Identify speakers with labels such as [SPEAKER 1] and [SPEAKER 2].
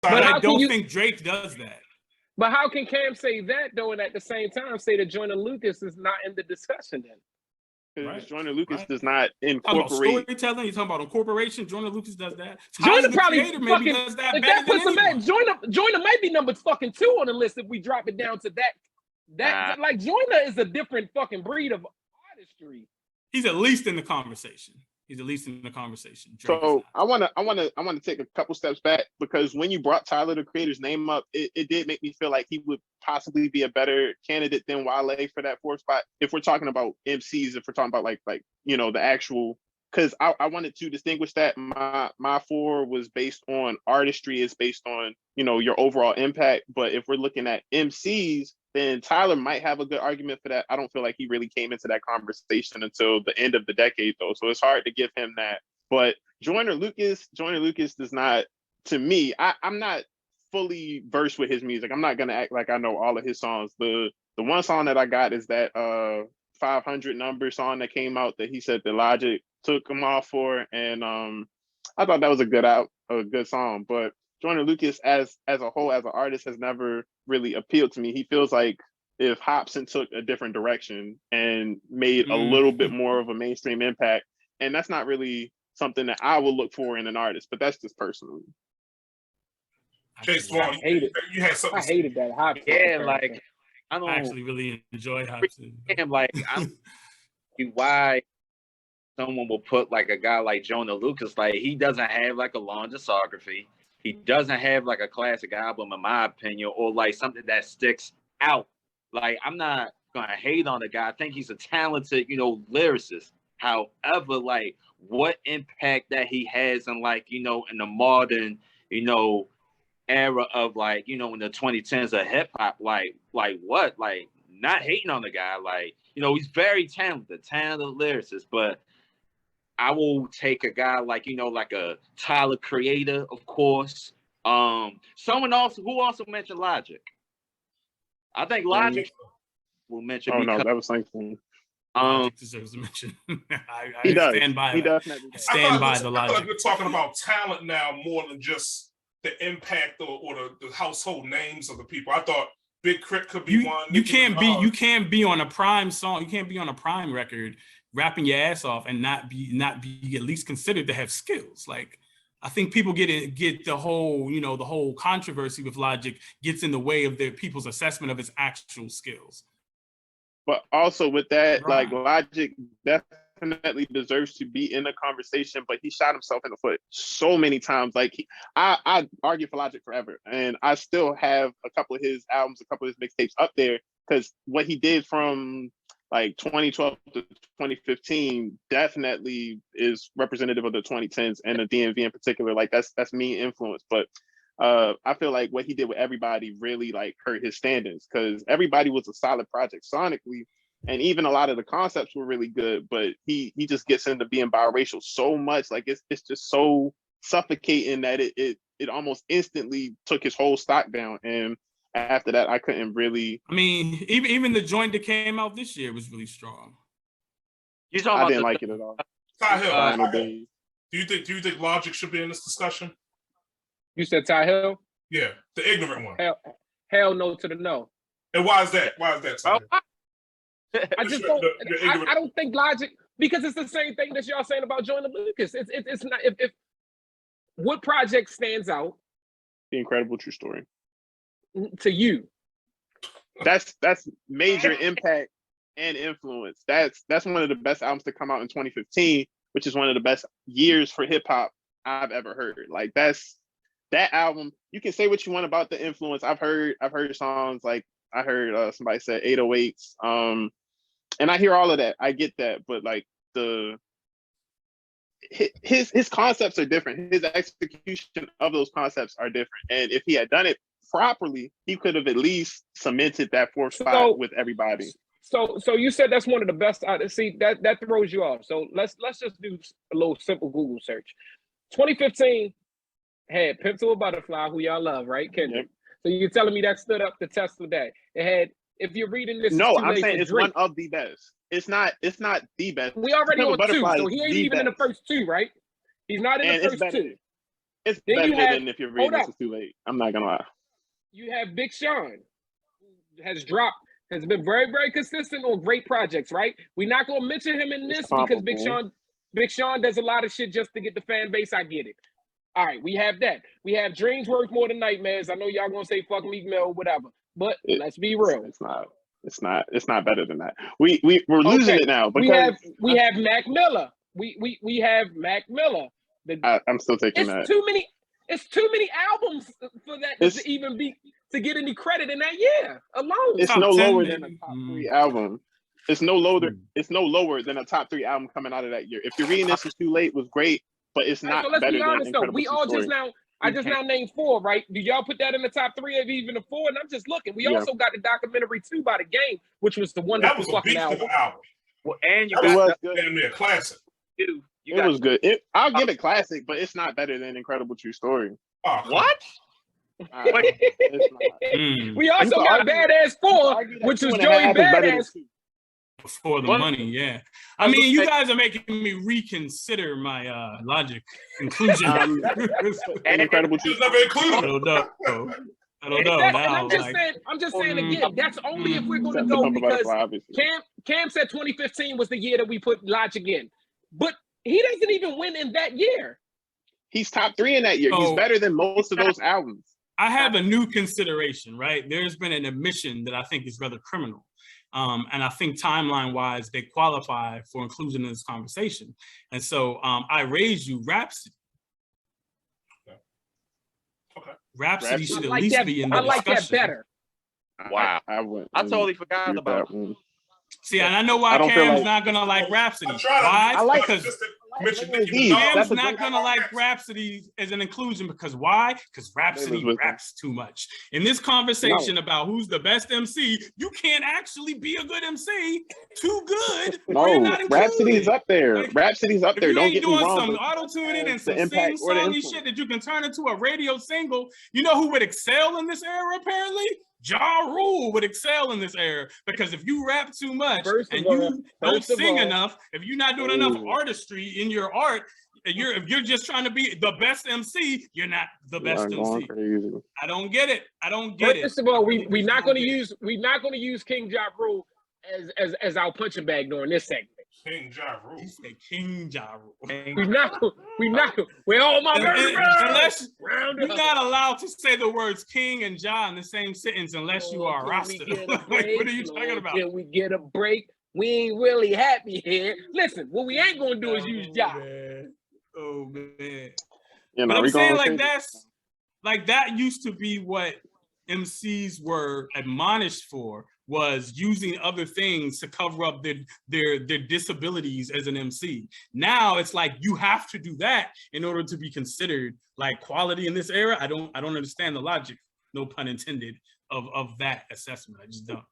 [SPEAKER 1] But I don't think Drake does that.
[SPEAKER 2] But how can Cam say that though, and at the same time say that Joyner Lucas is not in the discussion then?
[SPEAKER 3] Because Joyner Lucas does not incorporate
[SPEAKER 1] storytelling. You're talking about incorporation. Joyner Lucas does that.
[SPEAKER 2] Joyner probably maybe does that. If that puts him at Joyner might be number fucking 2 on the list if we drop it down to that. Like Joyner is a different fucking breed of artistry.
[SPEAKER 1] He's at least in the conversation.
[SPEAKER 3] So I want to take a couple steps back, because when you brought Tyler the Creator's name up, it did make me feel like he would possibly be a better candidate than Wale for that 4th spot. If we're talking about MCs, if we're talking about like the actual, because I wanted to distinguish that my 4 was based on artistry, is based on your overall impact. But if we're looking at MCs, then Tyler might have a good argument for that. I don't feel like he really came into that conversation until the end of the decade, though. So it's hard to give him that. But Joyner Lucas does not, to me, I'm not fully versed with his music. I'm not going to act like I know all of his songs. The one song that I got is that 500 number song that came out that he said that Logic took him off for. And I thought that was a good song. But Joyner Lucas as a whole, as an artist, has never really appealed to me. He feels like if Hopsin took a different direction and made a little bit more of a mainstream impact, and that's not really something that I would look for in an artist, but that's just personally.
[SPEAKER 4] Chase Swan, you had something.
[SPEAKER 2] I hated that Hopsin.
[SPEAKER 5] Yeah, like I
[SPEAKER 1] actually really enjoy Hopsin.
[SPEAKER 5] Like why someone will put like a guy like Joyner Lucas, like he doesn't have like a long discography. He doesn't have like a classic album, in my opinion, or like something that sticks out. Like, I'm not gonna hate on the guy. I think he's a talented, lyricist. However, like what impact that he has in like, in the modern, era of like, in the 2010s of hip hop, like what? Like not hating on the guy. Like, he's very talented lyricist, but I will take a guy like, like a Tyler Creator, of course. Someone else who also mentioned Logic. I think Logic will mention.
[SPEAKER 3] Oh, no, that was something.
[SPEAKER 1] Logic deserves a mention.
[SPEAKER 3] He does.
[SPEAKER 1] Stand by
[SPEAKER 3] he
[SPEAKER 1] that.
[SPEAKER 3] definitely does.
[SPEAKER 1] Stand by the Logic.
[SPEAKER 4] I feel like we're talking about talent now more than just the impact or the household names of the people. I thought Big KRIT could be one.
[SPEAKER 1] You can't be on a Prime song. You can't be on a Prime record rapping your ass off and not be at least considered to have skills. Like, I think people get the whole, the whole controversy with Logic gets in the way of their people's assessment of his actual skills.
[SPEAKER 3] But also with that, like Logic definitely deserves to be in the conversation, but he shot himself in the foot so many times. Like I argue for Logic forever, and I still have a couple of his albums, a couple of his mixtapes up there, because what he did from like 2012 to 2015 definitely is representative of the 2010s and the DMV in particular. Like that's me influence. But I feel like what he did with Everybody really like hurt his standings, because Everybody was a solid project sonically, and even a lot of the concepts were really good, but he just gets into being biracial so much. Like it's just so suffocating that it almost instantly took his whole stock down. And after that, I couldn't really.
[SPEAKER 1] I mean, even the joint that came out this year was really strong.
[SPEAKER 3] I didn't like it at all.
[SPEAKER 4] Ty Hill, do you think Logic should be in this discussion?
[SPEAKER 2] You said Ty Hill?
[SPEAKER 4] Yeah, the ignorant one.
[SPEAKER 2] Hell no to the no.
[SPEAKER 4] And why is that? Ty Hill?
[SPEAKER 2] I just don't. I don't think Logic, because it's the same thing that y'all saying about Joyner Lucas. It's not. If what project stands out?
[SPEAKER 3] The Incredible True Story.
[SPEAKER 2] To you,
[SPEAKER 3] that's major impact and influence. That's one of the best albums to come out in 2015, which is one of the best years for hip hop I've ever heard. Like that album. You can say what you want about the influence. I've heard songs like I heard somebody said 808s, and I hear all of that. I get that, but like his concepts are different. His execution of those concepts are different, and if he had done it properly, he could have at least cemented that 4th spot with Everybody.
[SPEAKER 2] So you said that's one of the best. See, that throws you off. So let's just do a little simple Google search. 2015 had "Pimp to a Butterfly," who y'all love, right, Kendrick? Yep. So you're telling me that stood up the test of that? It had. If you're reading this,
[SPEAKER 3] no, I'm saying it's one of the best. It's not the best.
[SPEAKER 2] We already on 2, so he ain't even in the first 2, right? He's not in the first 2.
[SPEAKER 3] It's
[SPEAKER 2] Then you
[SPEAKER 3] better
[SPEAKER 2] have-
[SPEAKER 3] than if you're reading
[SPEAKER 2] hold
[SPEAKER 3] this
[SPEAKER 2] up.
[SPEAKER 3] is too late. I'm not gonna lie.
[SPEAKER 2] You have Big Sean, who has been very, very consistent on great projects, right? We're not gonna mention him in this because Big Sean does a lot of shit just to get the fan base. I get it. All right, we have that. We have Dreams Worth More Than Nightmares. I know y'all gonna say fuck Meek Mill, whatever, but let's be real.
[SPEAKER 3] It's not better than that. We're losing it now because
[SPEAKER 2] we have Mac Miller. We have Mac Miller.
[SPEAKER 3] I'm still taking that.
[SPEAKER 2] It's too many albums for that to even be to get any credit in that year alone.
[SPEAKER 3] It's no lower than a top 3 album. It's no lower than a top 3 album coming out of that year. If you're reading this is too late was great, but it's not
[SPEAKER 2] so let's
[SPEAKER 3] better
[SPEAKER 2] be honest
[SPEAKER 3] than
[SPEAKER 2] though.
[SPEAKER 3] Incredible
[SPEAKER 2] We all
[SPEAKER 3] True
[SPEAKER 2] just
[SPEAKER 3] Story.
[SPEAKER 2] I just now named 4, right? Do y'all put that in the top 3 of even the 4? And I'm just looking. We also got the documentary 2 by The Game, which was the
[SPEAKER 4] That
[SPEAKER 2] wonderful
[SPEAKER 4] was a
[SPEAKER 2] fucking
[SPEAKER 4] beast of
[SPEAKER 2] album.
[SPEAKER 4] an album.
[SPEAKER 5] Well, and you
[SPEAKER 3] It
[SPEAKER 5] got
[SPEAKER 3] was
[SPEAKER 5] the,
[SPEAKER 3] good.
[SPEAKER 4] Damn near classic.
[SPEAKER 5] you
[SPEAKER 3] It
[SPEAKER 5] got
[SPEAKER 3] was good. I'll give it classic, but it's not better than Incredible True Story.
[SPEAKER 4] Oh,
[SPEAKER 5] what?
[SPEAKER 3] It's not.
[SPEAKER 2] We also
[SPEAKER 3] can
[SPEAKER 2] got
[SPEAKER 3] argue-
[SPEAKER 2] Badass 4, which was Joey Badass.
[SPEAKER 1] For the money, yeah. I mean, you guys are making me reconsider my logic conclusion.
[SPEAKER 3] Incredible
[SPEAKER 4] It
[SPEAKER 3] True
[SPEAKER 4] was never
[SPEAKER 1] I
[SPEAKER 4] included.
[SPEAKER 1] don't know. I don't know
[SPEAKER 2] And
[SPEAKER 1] now.
[SPEAKER 2] I'm just saying again, that's only if we're going to
[SPEAKER 3] Except
[SPEAKER 2] go
[SPEAKER 3] for Pump a
[SPEAKER 2] because
[SPEAKER 3] Butterfly, obviously.
[SPEAKER 2] Cam said 2015 was the year that we put Logic in, but he doesn't even win in that year.
[SPEAKER 3] He's top 3 in that year. He's better than most of those albums.
[SPEAKER 1] I have a new consideration, right? There's been an admission that I think is rather criminal. And I think timeline-wise, they qualify for inclusion in this conversation. And so I raised you Rhapsody.
[SPEAKER 4] Okay.
[SPEAKER 1] Rhapsody should at
[SPEAKER 2] like
[SPEAKER 1] least
[SPEAKER 2] that,
[SPEAKER 1] be in the
[SPEAKER 2] I like that
[SPEAKER 1] discussion.
[SPEAKER 2] better.
[SPEAKER 5] Wow. I totally forgot about
[SPEAKER 3] that one.
[SPEAKER 1] See, and I know why
[SPEAKER 3] I don't feel
[SPEAKER 1] Cam's
[SPEAKER 3] like-
[SPEAKER 1] not gonna like Rhapsody.
[SPEAKER 4] I tried
[SPEAKER 1] Why?
[SPEAKER 3] I like
[SPEAKER 1] because
[SPEAKER 4] just to
[SPEAKER 3] I
[SPEAKER 4] mention
[SPEAKER 3] like
[SPEAKER 4] Nicki
[SPEAKER 3] Cam's
[SPEAKER 4] Minaj.
[SPEAKER 1] Cam's
[SPEAKER 3] That's a
[SPEAKER 1] not
[SPEAKER 3] good-
[SPEAKER 1] gonna like Rhapsody as an inclusion because why? Because Rhapsody
[SPEAKER 3] with
[SPEAKER 1] raps too much. In this conversation about who's the best MC, you can't actually be a good MC too good.
[SPEAKER 3] No,
[SPEAKER 1] or you're not included.
[SPEAKER 3] Rhapsody's up there.
[SPEAKER 1] Like,
[SPEAKER 3] Rhapsody's up
[SPEAKER 1] If
[SPEAKER 3] there.
[SPEAKER 1] you
[SPEAKER 3] Don't
[SPEAKER 1] ain't
[SPEAKER 3] get me
[SPEAKER 1] doing
[SPEAKER 3] wrong.
[SPEAKER 1] some
[SPEAKER 3] but
[SPEAKER 1] auto-tuning and some
[SPEAKER 3] the impact or the
[SPEAKER 1] sing-songy
[SPEAKER 3] influence.
[SPEAKER 1] shit that you can turn into a radio single, you know who would excel in this era apparently? Ja Rule would excel in this era because if you rap too much and you don't sing enough, if you're not doing enough artistry in your art, if you're just trying to be the best MC, you're not the best MC.
[SPEAKER 3] Crazy.
[SPEAKER 1] I don't get it. I don't get it.
[SPEAKER 2] First of all, we're not going to use King Ja Rule as our punching bag during this segment.
[SPEAKER 4] King Ja Rule.
[SPEAKER 1] He said King Ja Rule.
[SPEAKER 2] We're all my
[SPEAKER 1] Unless you're not allowed to say the words King and Ja in the same sentence unless you are a roster. Like, what are you talking about?
[SPEAKER 2] Can we get a break? We ain't really happy here. Listen, what we ain't gonna do is use Ja.
[SPEAKER 1] Oh man.
[SPEAKER 3] You know,
[SPEAKER 1] But I'm
[SPEAKER 3] we
[SPEAKER 1] saying
[SPEAKER 3] going
[SPEAKER 1] that used to be what MCs were admonished for, was using other things to cover up their disabilities as an MC. Now it's like you have to do that in order to be considered like quality in this era. I don't understand the logic, no pun intended, of that assessment. I just don't.